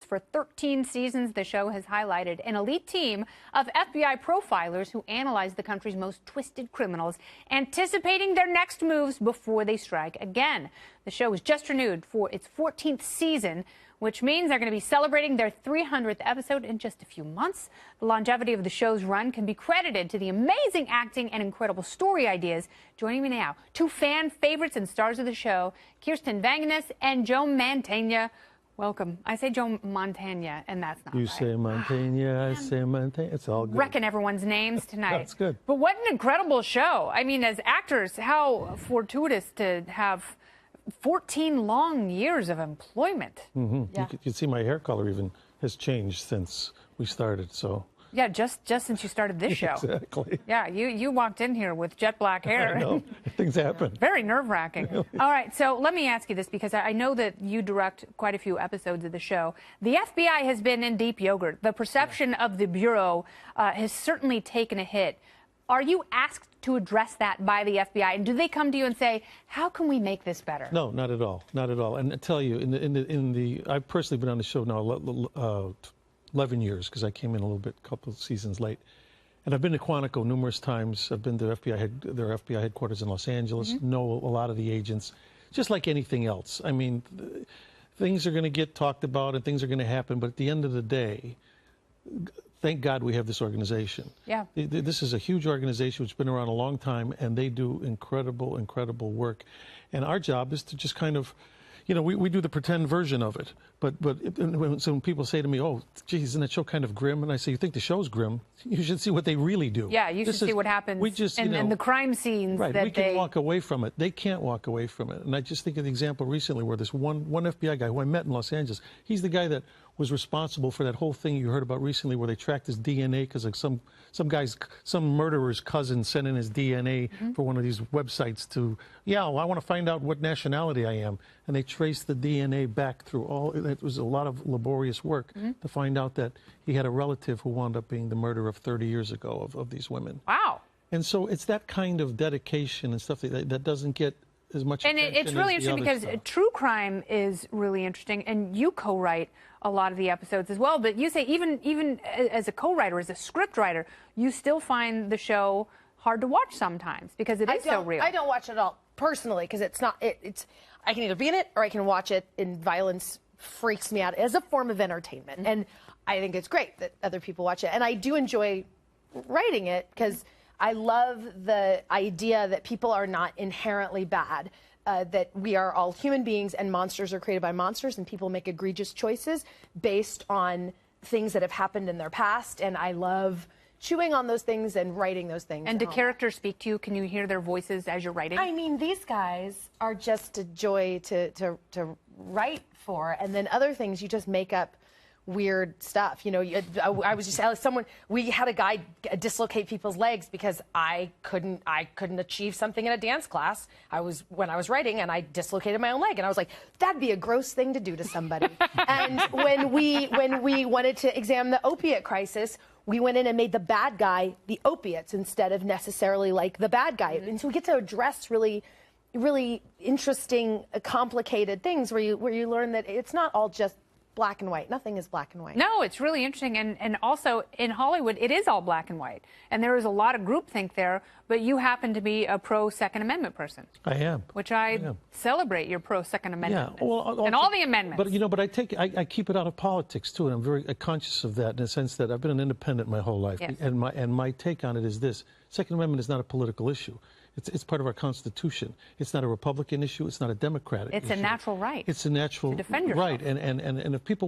For 13 seasons, the show has highlighted an elite team of FBI profilers who analyze the country's most twisted criminals, anticipating their next moves before they strike again. The show was just renewed for its 14th season, which means they're going to be celebrating their 300th episode in just a few months. The longevity of the show's run can be credited to the amazing acting and incredible story ideas. Joining me now, two fan favorites and stars of the show, Kirsten Vangsness and Joe Mantegna. Welcome. I say Joe Mantegna, and that's not you right. Say Mantegna, I say Mantegna. It's all good. Wrecking everyone's names tonight. That's good. But what an incredible show. I mean, as actors, how fortuitous to have 14 long years of employment. Mm-hmm. Yeah. You can see my hair color even has changed since we started. So yeah, just since you started this show. Exactly. Yeah, you walked in here with jet black hair. I know. Things happen. Very nerve-wracking. All right, so let me ask you this, because I know that you direct quite a few episodes of the show. The FBI has been in deep yogurt. The perception of the Bureau has certainly taken a hit. Are you asked to address that by the FBI? And do they come to you and say, how can we make this better? No, not at all. Not at all. And I tell you, I've personally been on the show now 11 years, because I came in a couple of seasons late. And I've been to Quantico numerous times. I've been to their FBI headquarters in Los Angeles, know a lot of the agents, just like anything else. I mean, things are going to get talked about and things are going to happen, but at the end of the day, thank God we have this organization. Yeah. This is a huge organization which has been around a long time, and they do incredible, incredible work. And our job is to just kind of, we do the pretend version of it. But when people say to me, oh, geez, isn't that show kind of grim? And I say, you think the show's grim? You should see what they really do. Yeah, you should see what happens in the crime scenes. Right, we can walk away from it. They can't walk away from it. And I just think of the example recently where this one FBI guy who I met in Los Angeles, he's the guy that was responsible for that whole thing you heard about recently where they tracked his DNA because like some murderer's cousin sent in his DNA for one of these websites to, I want to find out what nationality I am. And they traced the DNA back through it was a lot of laborious work to find out that he had a relative who wound up being the murderer of 30 years ago of these women. Wow. And so it's that kind of dedication and stuff that doesn't get as much attention. And it's really interesting because true crime is really interesting, and you co-write a lot of the episodes as well. But you say even as a co-writer, as a script writer, you still find the show hard to watch sometimes because it is so real. I don't watch it at all personally because it's not. I can either be in it or I can watch it, and violence freaks me out as a form of entertainment. And I think it's great that other people watch it, and I do enjoy writing it because I love the idea that people are not inherently bad, that we are all human beings and monsters are created by monsters, and people make egregious choices based on things that have happened in their past. And I love chewing on those things and writing those things. And do characters speak to you? Can you hear their voices as you're writing? I mean, these guys are just a joy to write for. And then other things, you just make up weird stuff. I was just we had a guy dislocate people's legs because I couldn't achieve something in a dance class. When I was writing, and I dislocated my own leg, and I was like, that'd be a gross thing to do to somebody. And when we wanted to examine the opiate crisis, we went in and made the bad guy the opiates instead of necessarily like the bad guy. And so we get to address really interesting, complicated things where you learn that it's not all just black and white. Nothing is black and white. No, it's really interesting. And also in Hollywood, it is all black and white. And there is a lot of groupthink there, but you happen to be a pro-Second Amendment person. I am. Which I celebrate your pro-Second Amendment. Yeah, well, and all the amendments. But I keep it out of politics too, and I'm very conscious of that in the sense that I've been an independent my whole life. Yes. And my take on it is this: Second Amendment is not a political issue. It's part of our Constitution. It's not a Republican issue. It's not a Democratic issue. It's a natural right. It's a natural to defend yourself. Right. And if people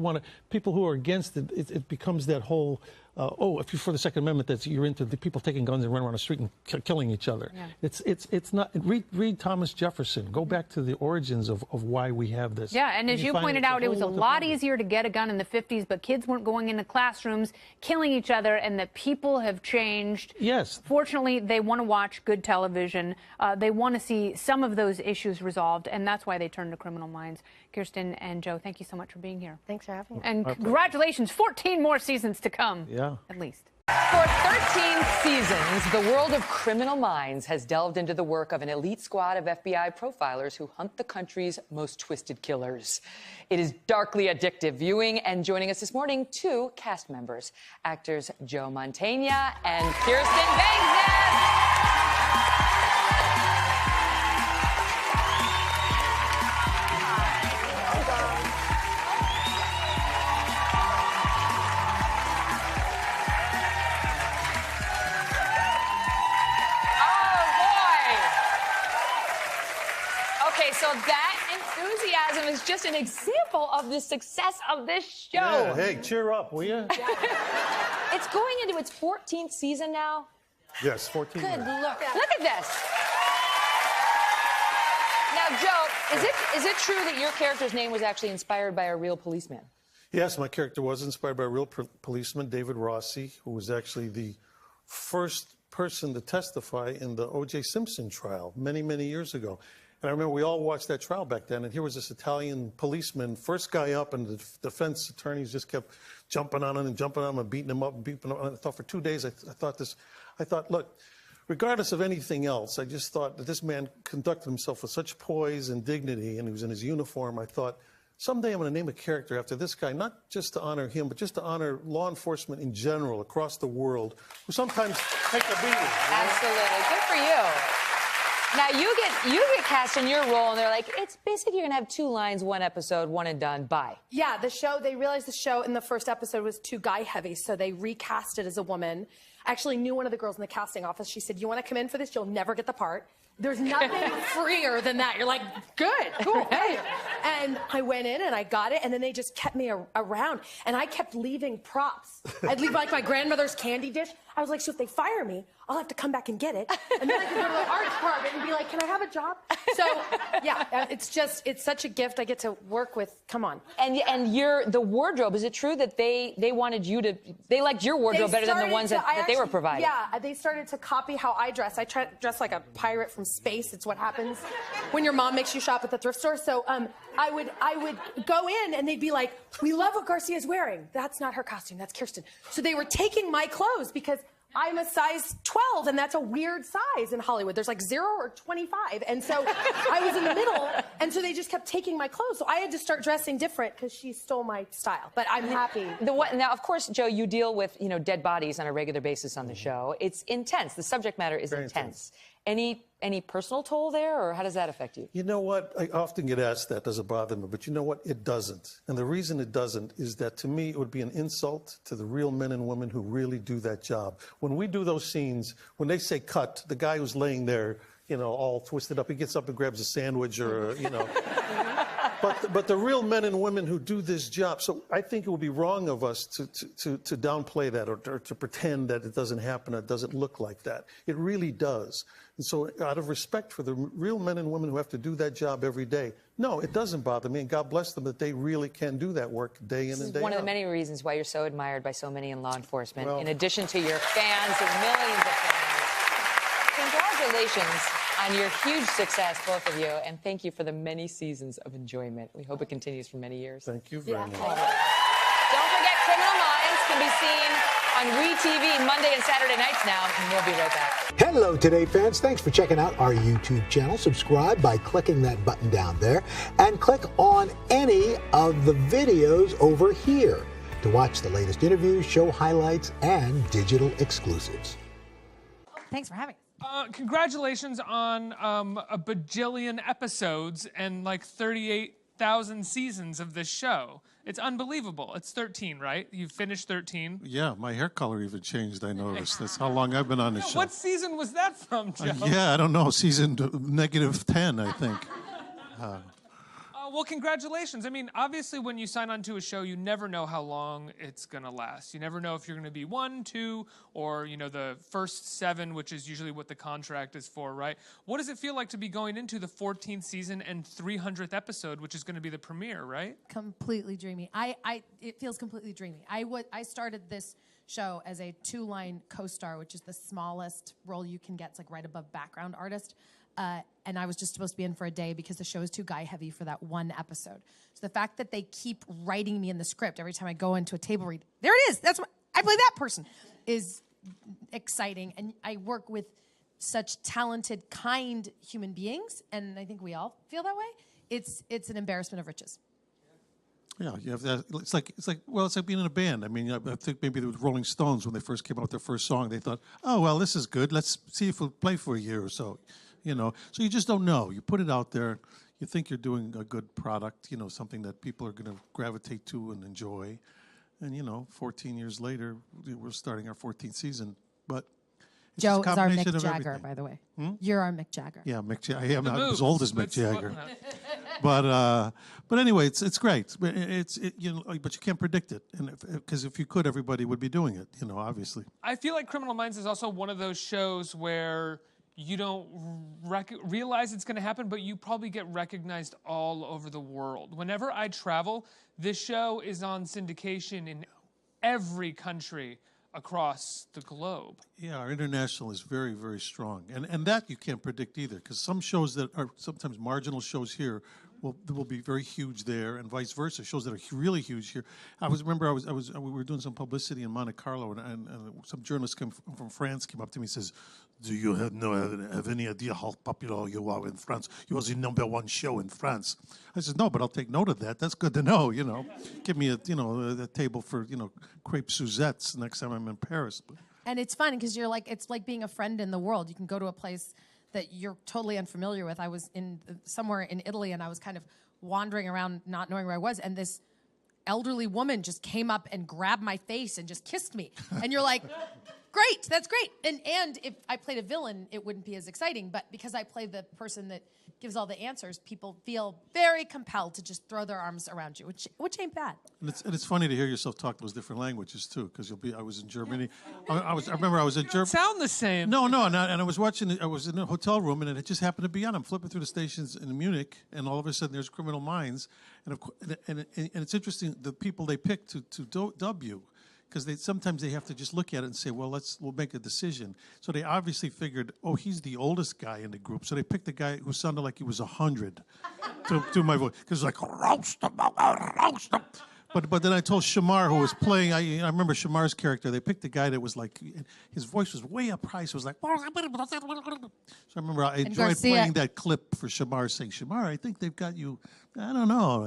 who are against it, it becomes that whole, if you're for the Second Amendment, you're into the people taking guns and running around the street and killing each other. Yeah. It's not. Read Thomas Jefferson. Go back to the origins of why we have this. Yeah, and as you pointed out, it was a lot easier to get a gun in the 50s, but kids weren't going into classrooms killing each other, and that people have changed. Yes. Fortunately, they want to watch good television. They want to see some of those issues resolved, and that's why they turn to Criminal Minds. Kirsten and Joe, thank you so much for being here. Thanks for having me. And congratulations, 14 more seasons to come. Yeah. At least. For 13 seasons, the world of Criminal Minds has delved into the work of an elite squad of FBI profilers who hunt the country's most twisted killers. It is darkly addictive viewing, and joining us this morning, two cast members, actors Joe Mantegna and Kirsten Vangsness. Okay, so that enthusiasm is just an example of the success of this show. Yeah, hey, cheer up, will you? It's going into its 14th season now. Yes, 14 Good years. look at this. Now, Joe, is it true that your character's name was actually inspired by a real policeman? Yes, my character was inspired by a real policeman, David Rossi, who was actually the first person to testify in the O.J. Simpson trial many, many years ago. And I remember we all watched that trial back then, and here was this Italian policeman, first guy up, and the defense attorneys just kept jumping on him and jumping on him and beating him up and beating him up. And I thought for 2 days, I thought, look, regardless of anything else, I just thought that this man conducted himself with such poise and dignity, and he was in his uniform. I thought, someday I'm going to name a character after this guy, not just to honor him, but just to honor law enforcement in general across the world, who sometimes take a beating. Absolutely. Good for you. Now, you get cast in your role, and they're like, it's basically you're going to have 2 lines, 1 episode, 1 and done, bye. Yeah, they realized the show in the first episode was too guy-heavy, so they recast it as a woman. I actually knew one of the girls in the casting office. She said, you want to come in for this? You'll never get the part. There's nothing freer than that. You're like, good, cool, hey. And I went in and I got it, and then they just kept me around. And I kept leaving props. I'd leave like my grandmother's candy dish. I was like, so if they fire me, I'll have to come back and get it. And then I could go to the art department and be like, can I have a job? So, yeah, it's such a gift. I get to work with, come on. And the wardrobe, is it true that they wanted you to, they liked your wardrobe better than the ones that they were providing? Yeah, they started to copy how I dress. I dress like a pirate from space. It's what happens when your mom makes you shop at the thrift store. So I would go in and they'd be like, we love what Garcia's wearing. That's not her costume, that's Kirsten. So they were taking my clothes because I'm a size 12, and that's a weird size in Hollywood. There's like 0 or 25, and so I was in the middle, and so they just kept taking my clothes. So I had to start dressing different because she stole my style, but I'm happy. Now, of course, Joe, you deal with, dead bodies on a regular basis on the show. It's intense. The subject matter is intense. Any personal toll there, or how does that affect you? You know what? I often get asked that, does it bother me? But you know what? It doesn't. And the reason it doesn't is that, to me, it would be an insult to the real men and women who really do that job. When we do those scenes, when they say cut, the guy who's laying there, all twisted up, he gets up and grabs a sandwich or, But the real men and women who do this job, so I think it would be wrong of us to downplay that or to pretend that it doesn't happen, or it doesn't look like that. It really does. And so out of respect for the real men and women who have to do that job every day, no, it doesn't bother me, and God bless them that they really can do that work day in and day out. One of the many reasons why you're so admired by so many in law enforcement, in addition to your fans and millions of fans. Congratulations on your huge success, both of you, and thank you for the many seasons of enjoyment. We hope it continues for many years. Thank you very much. Don't forget, Criminal Minds can be seen on WeTV Monday and Saturday nights now, and we'll be right back. Hello, Today fans. Thanks for checking out our YouTube channel. Subscribe by clicking that button down there, and click on any of the videos over here to watch the latest interviews, show highlights, and digital exclusives. Thanks for having us. Congratulations on a bajillion episodes and like 38,000 seasons of this show. It's unbelievable. It's 13, right? You've finished 13. Yeah, my hair color even changed, I noticed. That's how long I've been on this show. What season was that from, Joe? Yeah, I don't know. Season -10, I think. Well, congratulations. I mean, obviously, when you sign on to a show, you never know how long it's going to last. You never know if you're going to be 1, 2, or, the first 7, which is usually what the contract is for, right? What does it feel like to be going into the 14th season and 300th episode, which is going to be the premiere, right? Completely dreamy. It feels completely dreamy. I started this show as a 2-line co-star, which is the smallest role you can get. It's like right above background artist. And I was just supposed to be in for a day because the show is too guy-heavy for that 1 episode. So the fact that they keep writing me in the script every time I go into a table read, there it is, I play that person, is exciting, and I work with such talented, kind human beings, and I think we all feel that way. It's an embarrassment of riches. Yeah, you have that. It's like being in a band. I mean, I think maybe it was Rolling Stones when they first came out with their first song. They thought, oh well, this is good. Let's see if we'll play for a year or so. So you just don't know. You put it out there. You think you're doing a good product. Something that people are going to gravitate to and enjoy. And 14 years later, we're starting our 14th season. But it's Joe just a is our combination Mick of Jagger, everything. by the way. You're our Mick Jagger. Yeah, Mick Jagger. I am not as old as Mick Jagger. Well, But anyway, it's great. But but you can't predict it, and because if you could, everybody would be doing it. Obviously. I feel like Criminal Minds is also one of those shows where you don't realize it's going to happen, but you probably get recognized all over the world. Whenever I travel, this show is on syndication in every country across the globe. Yeah, our international is very, very strong. And that you can't predict either, because some shows that are sometimes marginal shows here will be very huge there, and vice versa. Shows that are really huge here. We were doing some publicity in Monte Carlo, and some journalist from France came up to me and says, "Do you have any idea how popular you are in France? You are the #1 show in France." I said, "No, but I'll take note of that. That's good to know. Give me a table for crepe Suzettes next time I'm in Paris." And it's fun because it's like being a friend in the world. You can go to a place that you're totally unfamiliar with. I was somewhere in Italy, and I was kind of wandering around not knowing where I was, and this elderly woman just came up and grabbed my face and just kissed me. And you're like, great, that's great. And if I played a villain, it wouldn't be as exciting. But because I play the person that gives all the answers, people feel very compelled to just throw their arms around you, which ain't bad. And it's funny to hear yourself talk those different languages too, because I was in Germany. I remember I was in Germany. Sound the same. No, and I was watching. I was in a hotel room, and it just happened to be on. I'm flipping through the stations in Munich, and all of a sudden there's Criminal Minds, and it's interesting the people they pick to dub you. Because sometimes they have to just look at it and say, well, we'll make a decision. So they obviously figured, oh, he's the oldest guy in the group. So they picked the guy who sounded like he was 100 to my voice. Because like, roast him. But then I told Shamar, who was playing, I remember Shamar's character, they picked a guy that was like, his voice was way up high, so it was like, so I remember I enjoyed playing that clip for Shamar, saying, Shamar, I think they've got you, I don't know,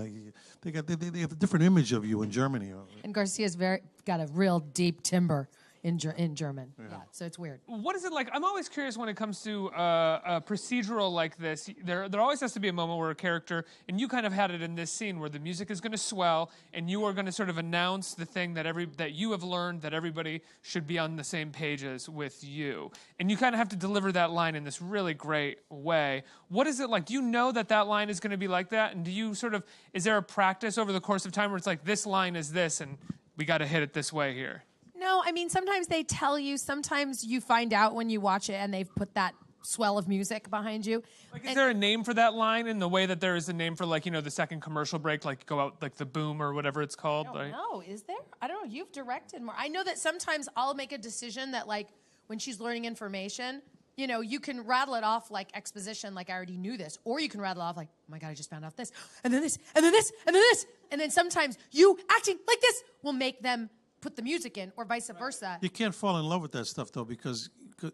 they have a different image of you in Germany. And Garcia's got a real deep timbre in German. Yeah, so it's weird. What is it like? I'm always curious when it comes to a procedural like this. There always has to be a moment where a character, and you kind of had it in this scene, where the music is going to swell, and you are going to sort of announce the thing that you have learned that everybody should be on the same page as with you. And you kind of have to deliver that line in this really great way. What is it like? Do you know that line is going to be like that? And is there a practice over the course of time where it's like, this line is this, and we got to hit it this way here? No, I mean, sometimes they tell you, sometimes you find out when you watch it and they've put that swell of music behind you. Like, is there a name for that line in the way that there is a name for, like, the second commercial break, like go out, like the boom or whatever it's called? I don't know. Is there? I don't know. You've directed more. I know that sometimes I'll make a decision that, like, when she's learning information, you can rattle it off like exposition, like I already knew this. Or you can rattle it off like, oh my God, I just found out this. And then this, and then this, and then this. And then sometimes you acting like this will make them put the music in, or vice versa. You can't fall in love with that stuff, though, because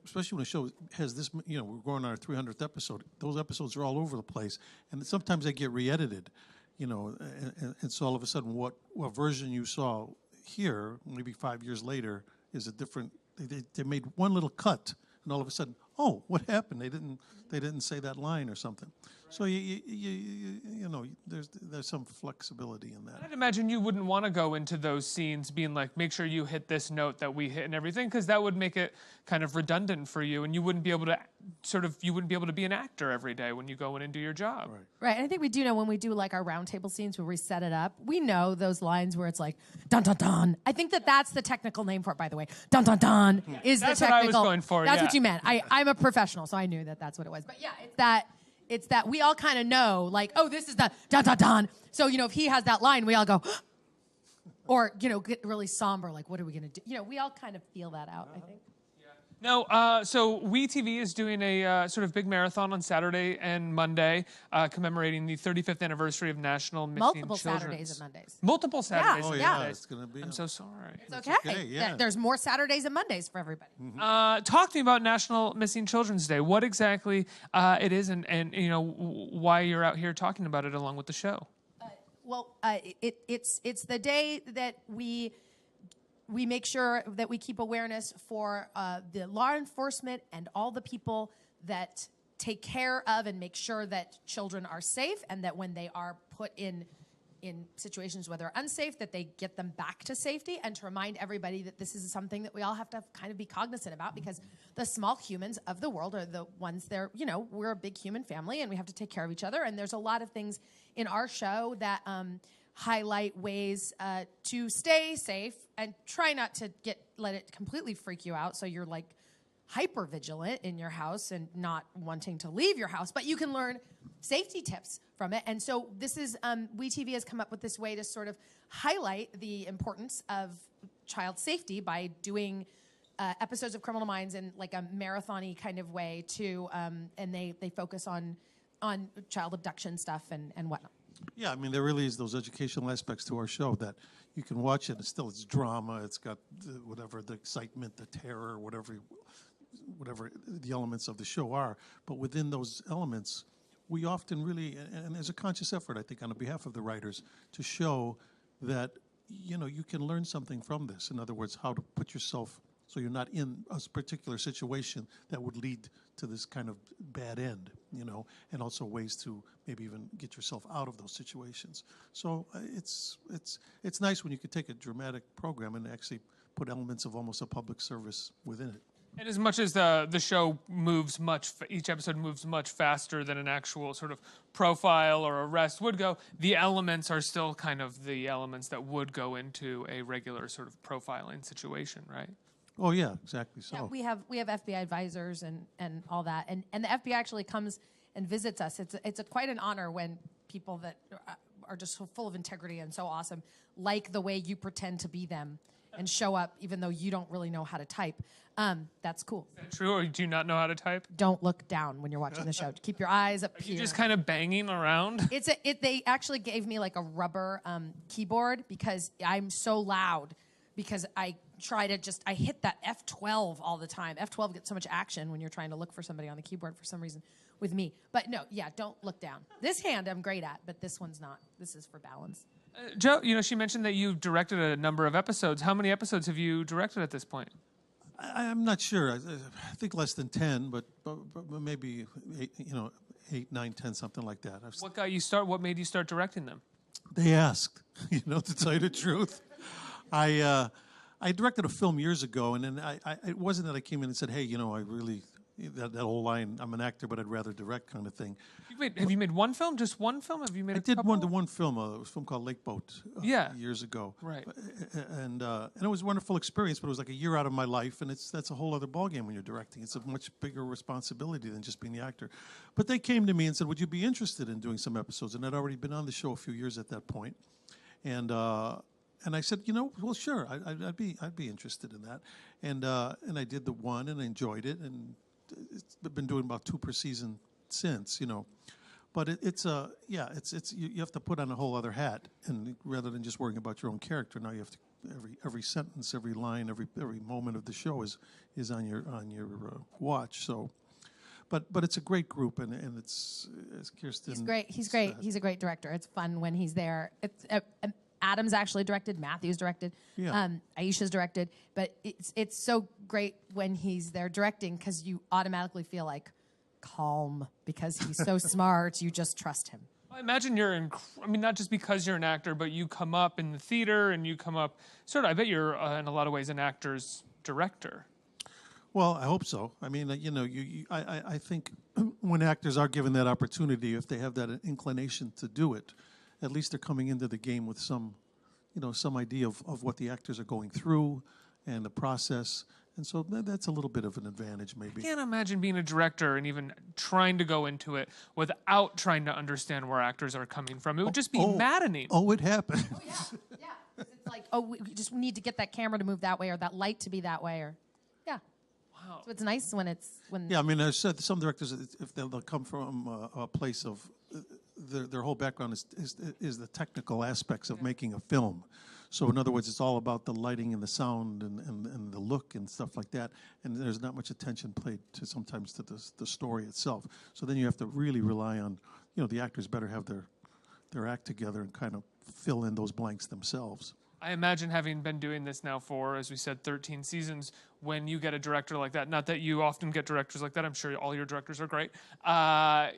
especially when a show has this, we're going on our 300th episode. Those episodes are all over the place, and sometimes they get re-edited, and so all of a sudden, what version you saw here, maybe 5 years later, is a different. They made one little cut, and all of a sudden, oh, what happened? They didn't say that line or something. So there's some flexibility in that. I'd imagine you wouldn't want to go into those scenes being like, make sure you hit this note that we hit and everything, because that would make it kind of redundant for you, and you wouldn't be able to be an actor every day when you go in and do your job. Right. And I think we do know when we do like our roundtable scenes where we set it up, we know those lines where it's like dun dun dun. I think that's the technical name for it, by the way. Dun dun dun is that's the technical. That's what I was going for. That's what you meant. I'm a professional, so I knew that's what it was. But yeah, it's that we all kind of know, like, oh, this is the dun dun dun. So, if he has that line, we all go, or, get really somber, like, what are we going to do? We all kind of feel that out, I think. No, so WeTV is doing a sort of big marathon on Saturday and Monday, commemorating the 35th anniversary of National Missing Multiple Children's. Saturdays and Mondays. Multiple Saturdays Oh, and yeah, Mondays. it's going to be. I'm so sorry. It's okay. okay, yeah. There's more Saturdays and Mondays for everybody. Talk to me about National Missing Children's Day. What exactly it is, and you know why you're out here talking about it along with the show. It's the day that we make sure that we keep awareness for the law enforcement and all the people that take care of and make sure that children are safe, and that when they are put in situations where they're unsafe, that they get them back to safety, and to remind everybody that this is something that we all have to kind of be cognizant about, because the small humans of the world are the ones we're a big human family and we have to take care of each other. And there's a lot of things in our show that highlight ways to stay safe and try not to let it completely freak you out, so you're like hyper vigilant in your house and not wanting to leave your house, but you can learn safety tips from it. And so this is WeTV has come up with this way to sort of highlight the importance of child safety by doing episodes of Criminal Minds in like a marathon-y kind of way too, and they focus on child abduction stuff and whatnot. Yeah, I mean, there really is those educational aspects to our show that you can watch it, and still it's drama, it's got whatever the excitement, the terror, whatever the elements of the show are. But within those elements, we often really, and there's a conscious effort, I think, on behalf of the writers to show that, you know, you can learn something from this. In other words, how to put yourself so you're not in a particular situation that would lead to this kind of bad end, you know, and also ways to maybe even get yourself out of those situations. So it's nice when you could take a dramatic program and actually put elements of almost a public service within it. And as much as the show moves each episode moves much faster than an actual sort of profile or arrest would go, the elements are still kind of the elements that would go into a regular sort of profiling situation, right? Oh yeah, exactly so. Yeah, we have FBI advisors and all that, and the FBI actually comes and visits us. It's quite an honor when people that are just so full of integrity and so awesome, like the way you pretend to be them, and show up even though you don't really know how to type. That's cool. Is that true, or do you not know how to type? Don't look down when you're watching the show. Keep your eyes up here. You're just kind of banging around? They actually gave me like a rubber keyboard because I'm so loud, because I hit that F12 all the time. F12 gets so much action when you're trying to look for somebody on the keyboard for some reason with me. But no, yeah, don't look down. This hand I'm great at, but this one's not. This is for balance. Joe, you know, she mentioned that you've directed a number of episodes. How many episodes have you directed at this point? I'm not sure. I think less than 10, but maybe 8, 9, 10, something like that. What made you start directing them? They asked, you know, to tell you the truth. I directed a film years ago, and then it wasn't that I came in and said, hey, you know, I really, that whole line, I'm an actor, but I'd rather direct kind of thing. Have you made one film? Just one film? Have you made I did couple? one film, a film called Lake Boat years ago. Right. And it was a wonderful experience, but it was like a year out of my life, and that's a whole other ballgame when you're directing. It's a much bigger responsibility than just being the actor. But they came to me and said, would you be interested in doing some episodes? And I'd already been on the show a few years at that point. And I said, you know, well, sure, I'd be interested in that. And I did the one, and I enjoyed it, and it's been doing about 2 per season since, you know. But you have to put on a whole other hat, and rather than just worrying about your own character, now you have to every sentence, every line, every moment of the show is on your watch. So. But it's a great group, and it's as Kirsten. He's great. He's a great director. It's fun when he's there. Adam's actually directed. Matthew's directed. Yeah. Aisha's directed. But it's so great when he's there directing, because you automatically feel like calm because he's so smart. You just trust him. I imagine not just because you're an actor, but you come up in the theater and you come up I bet you're in a lot of ways an actor's director. Well, I hope so. I mean, you know, I think when actors are given that opportunity, if they have that inclination to do it, at least they're coming into the game with some idea of what the actors are going through and the process. And so that's a little bit of an advantage, maybe. I can't imagine being a director and even trying to go into it without trying to understand where actors are coming from. It would just be maddening. Oh, it happened. Oh, yeah. It's like, we just need to get that camera to move that way, or that light to be that way, or... Yeah. So it's nice when Yeah, I mean, I said some directors, if they'll come from a place of their whole background is the technical aspects of making a film. So in other words, it's all about the lighting and the sound and the look and stuff like that. And there's not much attention paid to sometimes to the story itself. So then you have to really rely on, the actors better have their act together and kind of fill in those blanks themselves. I imagine, having been doing this now for, as we said, 13 seasons, when you get a director like that, not that you often get directors like that, I'm sure all your directors are great,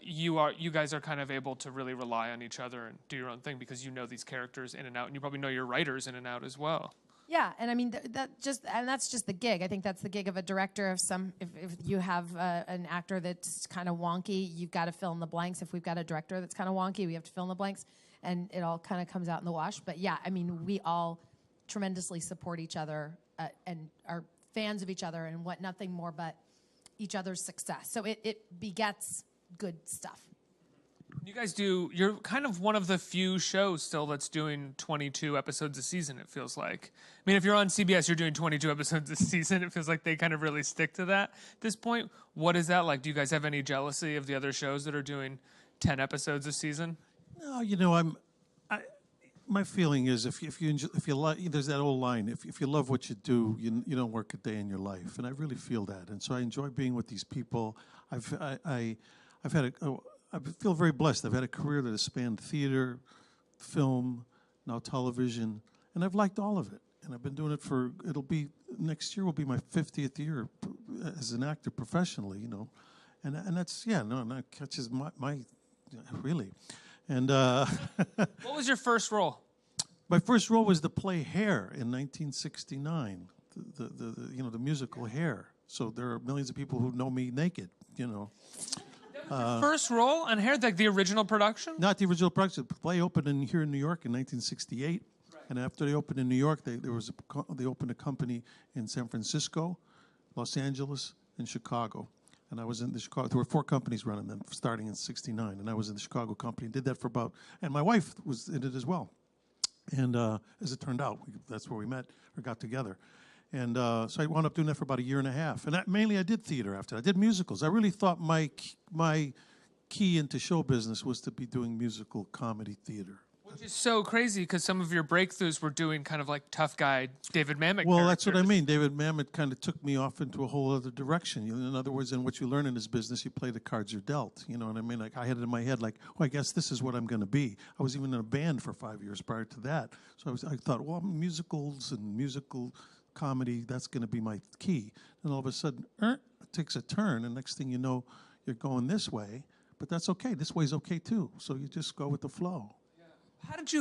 you guys are kind of able to really rely on each other and do your own thing because you know these characters in and out, and you probably know your writers in and out as well. Yeah, and I mean that's just the gig. I think that's the gig of a director. If you have an actor that's kind of wonky, you've got to fill in the blanks. If we've got a director that's kind of wonky, we have to fill in the blanks, and it all kind of comes out in the wash. But yeah, I mean, we all tremendously support each other and are fans of each other and want nothing more but each other's success. So it begets good stuff. You guys you're kind of one of the few shows still that's doing 22 episodes a season, it feels like. I mean, if you're on CBS, you're doing 22 episodes a season. It feels like they kind of really stick to that at this point. What is that like? Do you guys have any jealousy of the other shows that are doing 10 episodes a season? No, my feeling is if you like, there's that old line, if you love what you do, you don't work a day in your life, and I really feel that, and so I enjoy being with these people. I feel very blessed. I've had a career that has spanned theater, film, now television, and I've liked all of it. And I've been doing it next year will be my 50th year as an actor professionally, and that's that catches my really. And what was your first role? My first role was the play Hair in 1969, the musical Hair. So there are millions of people who know me naked, First role on Hair, like the original production? Not the original production. The play opened here in New York in 1968, and after they opened in New York, they opened a company in San Francisco, Los Angeles, and Chicago. And I was in the Chicago. There were 4 companies running them, starting in '69, and I was in the Chicago company. Did that for and my wife was in it as well. And as it turned out, that's where we met or got together. And so I wound up doing that for about a year and a half. And mainly I did theater after that. I did musicals. I really thought my key into show business was to be doing musical comedy theater. Which is so crazy because some of your breakthroughs were doing kind of like tough guy David Mamet Well, characters. that's what I mean. David Mamet kind of took me off into a whole other direction. In other words, in what you learn in this business, you play the cards you're dealt. You know what I mean? Like I had it in my head, like, I guess this is what I'm going to be. I was even in a band for 5 years prior to that. So I thought, well, musicals and musical comedy, that's going to be my key. And all of a sudden, it takes a turn, and next thing you know, you're going this way. But that's okay. This way's okay too. So you just go with the flow. How did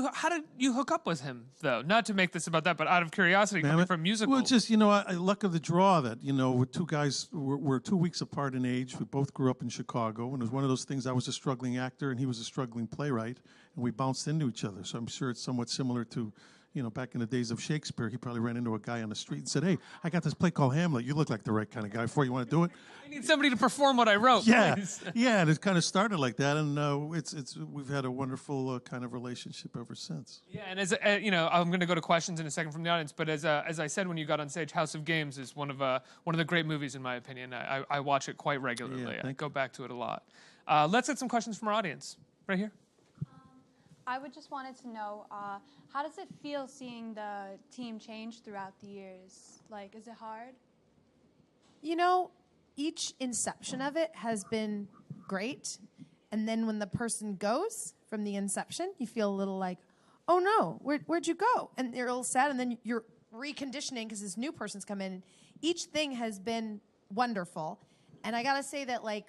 you hook up with him, though? Not to make this about that, but out of curiosity, coming from musicals. Well, just, luck of the draw that, we're 2 guys, we're 2 weeks apart in age. We both grew up in Chicago, and it was one of those things. I was a struggling actor, and he was a struggling playwright, and we bounced into each other. So I'm sure it's somewhat similar to, back in the days of Shakespeare, he probably ran into a guy on the street and said, "Hey, I got this play called Hamlet. You look like the right kind of guy for you. Want to do it?" I need somebody to perform what I wrote. Yeah, please. yeah, and it kind of started like that, and we've had a wonderful kind of relationship ever since. Yeah, and as I'm going to go to questions in a second from the audience, but as I said when you got on stage, House of Games is one of the great movies in my opinion. I watch it quite regularly. Yeah, I go back to it a lot. Let's get some questions from our audience right here. I would just wanted to know, how does it feel seeing the team change throughout the years? Like, is it hard? Each inception of it has been great. And then when the person goes from the inception, you feel a little like, oh no, where'd you go? And you're a little sad, and then you're reconditioning because this new person's come in. Each thing has been wonderful. And I gotta say that, like,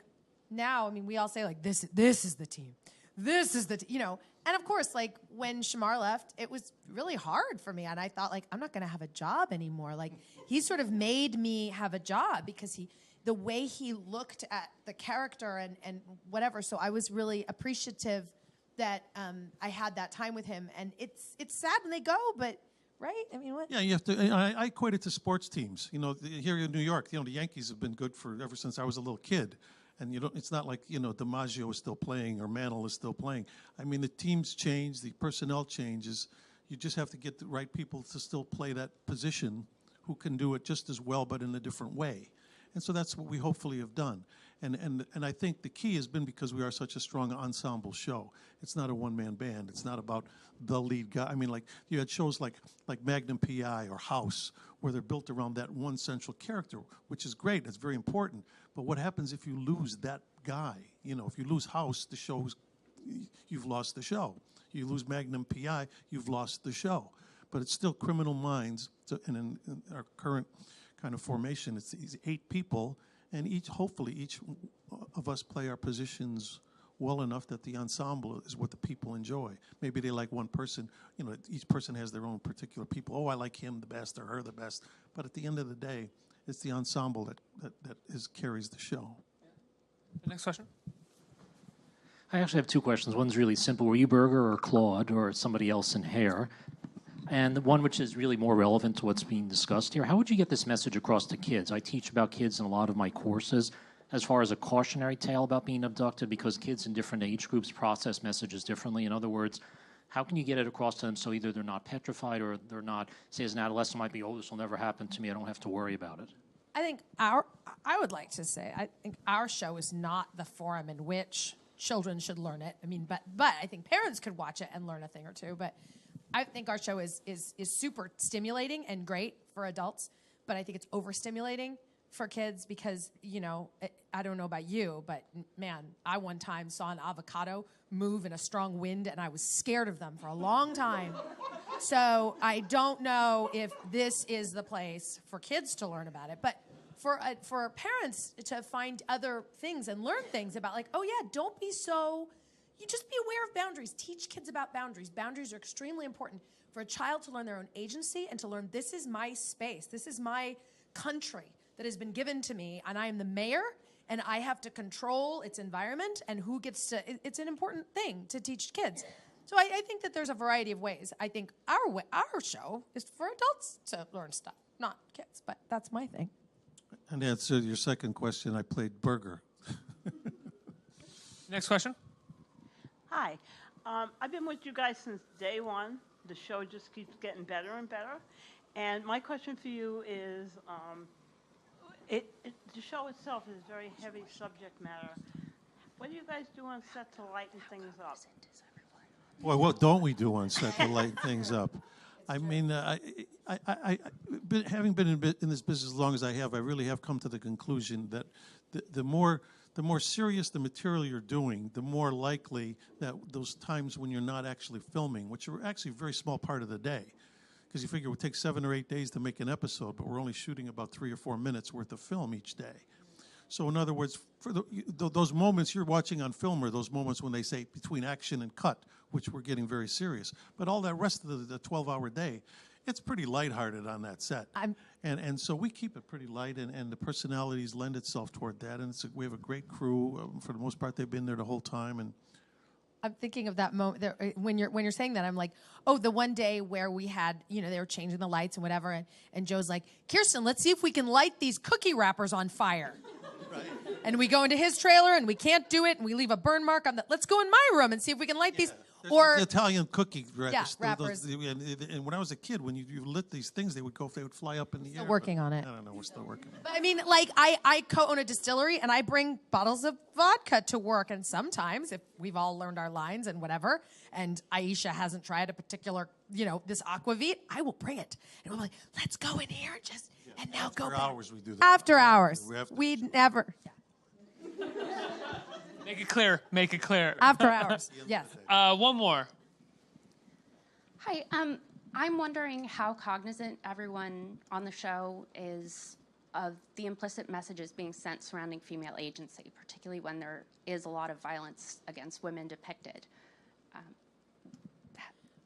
now, we all say, like, this is the team. This is the, and of course, like, when Shamar left, it was really hard for me. And I thought, like, I'm not going to have a job anymore. Like, he sort of made me have a job because the way he looked at the character and whatever. So I was really appreciative that I had that time with him. And it's sad when they go, but, right? What? Yeah, you have to. I equate it to sports teams. Here in New York, the Yankees have been good ever since I was a little kid. And it's not like, DiMaggio is still playing or Mantle is still playing. The teams change, the personnel changes. You just have to get the right people to still play that position who can do it just as well but in a different way. And so that's what we hopefully have done. And I think the key has been because we are such a strong ensemble show. It's not a one-man band. It's not about the lead guy. I mean, like you had shows like Magnum PI or House, where they're built around that one central character, which is great. It's very important. But what happens if you lose that guy? You know, if you lose House, you've lost the show. You lose Magnum PI, you've lost the show. But it's still Criminal Minds, and in our current kind of formation, it's these 8 people, and hopefully each of us play our positions well enough that the ensemble is what the people enjoy. Maybe they like one person, you know, each person has their own particular people. Oh, I like him the best or her the best. But at the end of the day, it's the ensemble that carries the show. The next question. I actually have 2 questions. One's really simple. Were you Berger or Claude or somebody else in Hair? And the one which is really more relevant to what's being discussed here, how would you get this message across to kids? I teach about kids in a lot of my courses as far as a cautionary tale about being abducted, because kids in different age groups process messages differently. In other words, how can you get it across to them so either they're not petrified or they're not, say as an adolescent might be, oh, this will never happen to me, I don't have to worry about it. I think I would like to say, I think our show is not the forum in which children should learn it. I mean, but I think parents could watch it and learn a thing or two. But I think our show is super stimulating and great for adults, but I think it's overstimulating for kids because, you know, I don't know about you, but man, I one time saw an avocado move in a strong wind and I was scared of them for a long time. So I don't know if this is the place for kids to learn about it, but for parents to find other things and learn things about, like, oh yeah, don't be so, you just be aware of boundaries. Teach kids about boundaries. Boundaries are extremely important for a child to learn their own agency and to learn this is my space, this is my country that has been given to me, and I am the mayor, and I have to control its environment, and who gets to, it's an important thing to teach kids. So I think that there's a variety of ways. I think our show is for adults to learn stuff, not kids, but that's my thing. And to answer your second question, I played Berger. Next question. Hi. I've been with you guys since day one. The show just keeps getting better and better. And my question for you is, the show itself is very heavy subject matter. What do you guys do on set to lighten things up? Boy, what don't we do on set to lighten things up? I mean, having been in this business as long as I have, I really have come to the conclusion that the more serious the material you're doing, the more likely that those times when you're not actually filming, which are actually a very small part of the day, because you figure it would take 7 or 8 days to make an episode, but we're only shooting about 3 or 4 minutes worth of film each day. So in other words, for those moments you're watching on film are those moments when they say between action and cut, which we're getting very serious. But all that rest of the 12-hour day, it's pretty lighthearted on that set. And so we keep it pretty light, and the personalities lend itself toward that. And we have a great crew. For the most part, they've been there the whole time. And I'm thinking of that moment when you're saying that. I'm like, oh, the one day where we had, you know, they were changing the lights and whatever, and Joe's like, Kirsten, let's see if we can light these cookie wrappers on fire. Right. And we go into his trailer and we can't do it, and we leave a burn mark on the. Let's go in my room and see if we can light these. Or the Italian cookie wrappers. Yeah, wrappers. And when I was a kid, when you lit these things, they would fly up in the air. Still working on it. I don't know, we're still working on it. But I mean, like, I co-own a distillery, and I bring bottles of vodka to work. And sometimes, if we've all learned our lines and whatever, and Aisha hasn't tried a particular, you know, this aquavit, I will bring it. And we're like, let's go in here and just, and now go back. After hours, we do that. After hours. We'd never. Yeah. Make it clear. Make it clear. After hours. Yes. One more. Hi. I'm wondering how cognizant everyone on the show is of the implicit messages being sent surrounding female agency, particularly when there is a lot of violence against women depicted.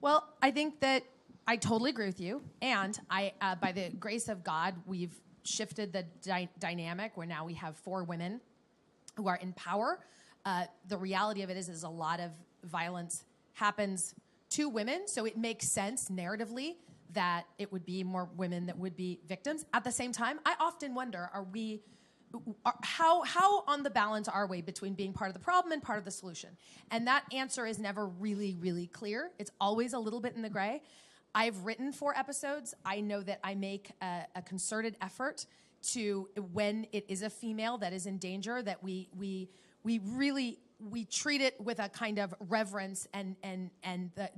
Well, I think that I totally agree with you. And by the grace of God, we've shifted the dynamic where now we have 4 women who are in power. The reality of it is a lot of violence happens to women, so it makes sense narratively that it would be more women that would be victims. At the same time, I often wonder, how on the balance are we between being part of the problem and part of the solution? And that answer is never really, really clear. It's always a little bit in the gray. I've written 4 episodes. I know that I make a concerted effort to when it is a female that is in danger, that we really treat it with a kind of reverence and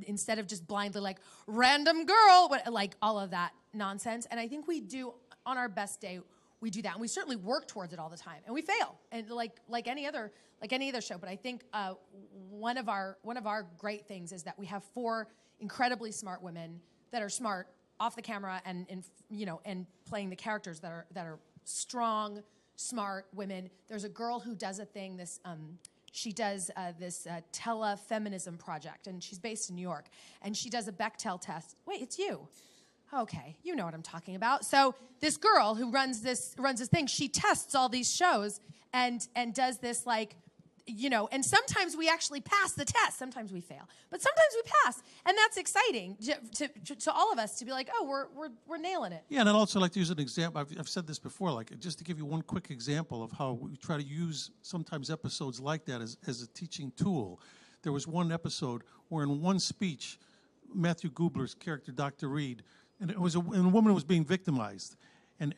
instead of just blindly like random girl, like all of that nonsense. And I think we do, on our best day, we do that, and we certainly work towards it all the time, and we fail, and like any other show. But I think one of our great things is that we have 4 incredibly smart women that are smart off the camera and playing the characters that are strong, smart women. There's a girl who does a thing. She does this telefeminism project, and she's based in New York, and she does a Bechdel test. Wait, it's you. Okay, you know what I'm talking about. So this girl who runs this thing, she tests all these shows and does this and sometimes we actually pass the test. Sometimes we fail, but sometimes we pass, and that's exciting to all of us to be like, oh, we're nailing it. Yeah, and I'd also like to use an example. I've said this before, just to give you one quick example of how we try to use sometimes episodes like that as a teaching tool. There was one episode where in one speech, Matthew Gubler's character, Dr. Reed, and a woman was being victimized. And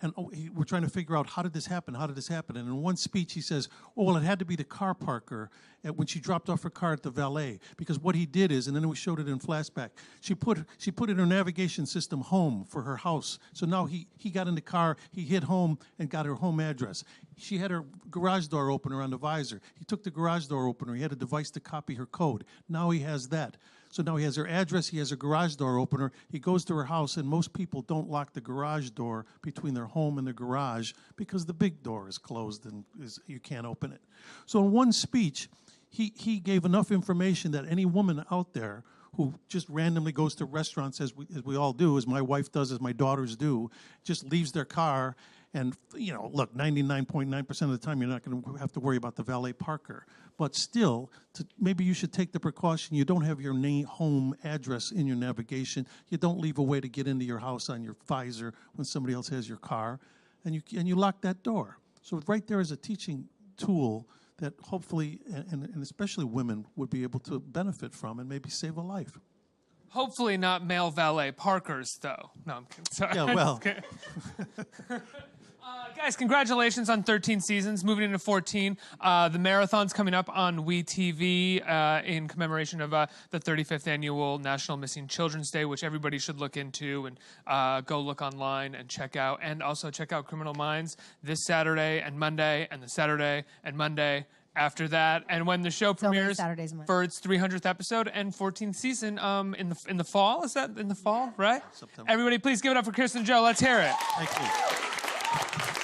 we're trying to figure out, how did this happen? How did this happen? And in one speech, he says, oh, well, it had to be the car parker when she dropped off her car at the valet. Because what he did is, and then we showed it in flashback, she put in her navigation system home for her house. So now he got in the car, he hit home and got her home address. She had her garage door opener on the visor. He took the garage door opener. He had a device to copy her code. Now he has that. So now he has her address, he has her garage door opener, he goes to her house, and most people don't lock the garage door between their home and their garage because the big door is closed and you can't open it. So in one speech, he gave enough information that any woman out there who just randomly goes to restaurants, as we all do, as my wife does, as my daughters do, just leaves their car, and, look, 99.9% of the time you're not going to have to worry about the valet parker. But still, maybe you should take the precaution. You don't have your home address in your navigation. You don't leave a way to get into your house on your visor when somebody else has your car. And you lock that door. So right there is a teaching tool that hopefully, and especially women, would be able to benefit from and maybe save a life. Hopefully not male valet parkers, though. No, I'm kidding. Sorry. Yeah, well. Guys, congratulations on 13 seasons, moving into 14. The marathon's coming up on WeTV in commemoration of the 35th annual National Missing Children's Day, which everybody should look into and go look online and check out. And also check out Criminal Minds this Saturday and Monday, and the Saturday and Monday after that. And when the show premieres for its 300th episode and 14th season in the fall. Is that in the fall, right? September. Everybody, please give it up for Kirsten and Joe. Let's hear it. Thank you.